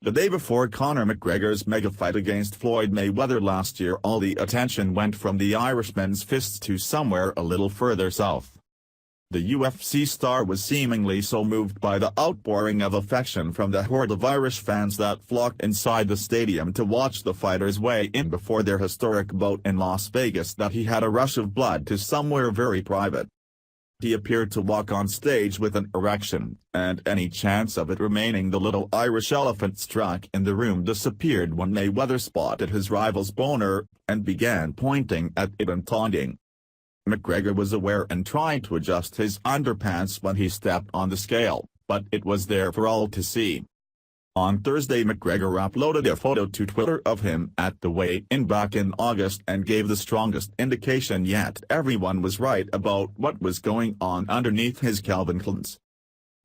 The day before Conor McGregor's megafight against Floyd Mayweather last year, all the attention went from the Irishman's fists to somewhere a little further south. The UFC star was seemingly so moved by the outpouring of affection from the horde of Irish fans that flocked inside the stadium to watch the fighters weigh in before their historic bout in Las Vegas that he had a rush of blood to somewhere very private. He appeared to walk on stage with an erection, and any chance of it remaining the little Irish elephant struck in the room disappeared when Mayweather spotted his rival's boner, and began pointing at it and taunting. McGregor was aware and tried to adjust his underpants when he stepped on the scale, but it was there for all to see. On Thursday, McGregor uploaded a photo to Twitter of him at the weigh-in back in August and gave the strongest indication yet everyone was right about what was going on underneath his Calvin Kleins.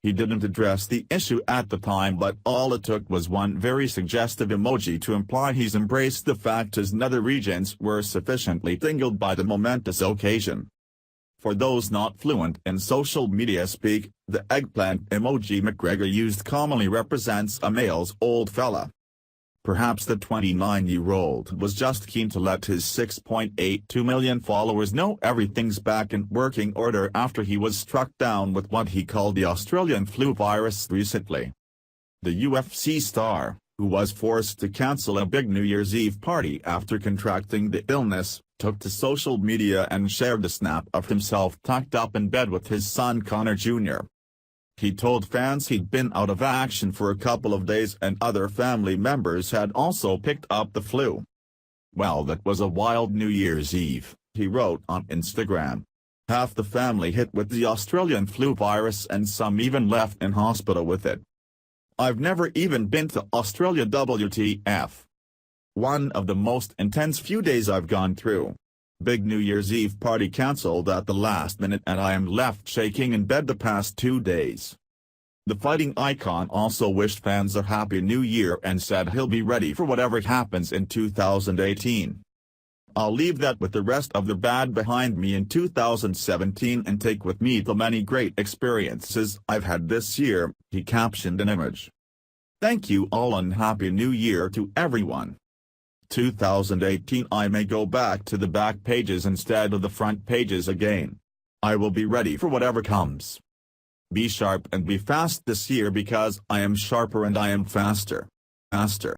He didn't address the issue at the time, but all it took was one very suggestive emoji to imply he's embraced the fact his nether regions were sufficiently tingled by the momentous occasion. For those not fluent in social media speak, the eggplant emoji McGregor used commonly represents a male's old fella. Perhaps the 29-year-old was just keen to let his 6.82 million followers know everything's back in working order after he was struck down with what he called the Australian flu virus recently. The UFC star, who was forced to cancel a big New Year's Eve party after contracting the illness, took to social media and shared a snap of himself tucked up in bed with his son Conor Jr. He told fans he'd been out of action for a couple of days and other family members had also picked up the flu. "Well, that was a wild New Year's Eve," he wrote on Instagram. "Half the family hit with the Australian flu virus and some even left in hospital with it. I've never even been to Australia, WTF. One of the most intense few days I've gone through. Big New Year's Eve party cancelled at the last minute and I am left shaking in bed the past 2 days." The fighting icon also wished fans a happy new year and said he'll be ready for whatever happens in 2018. "I'll leave that with the rest of the bad behind me in 2017 and take with me the many great experiences I've had this year," he captioned an image. "Thank you all and happy new year to everyone. 2018 I may go back to the back pages instead of the front pages again. I will be ready for whatever comes. Be sharp and be fast this year because I am sharper and I am faster.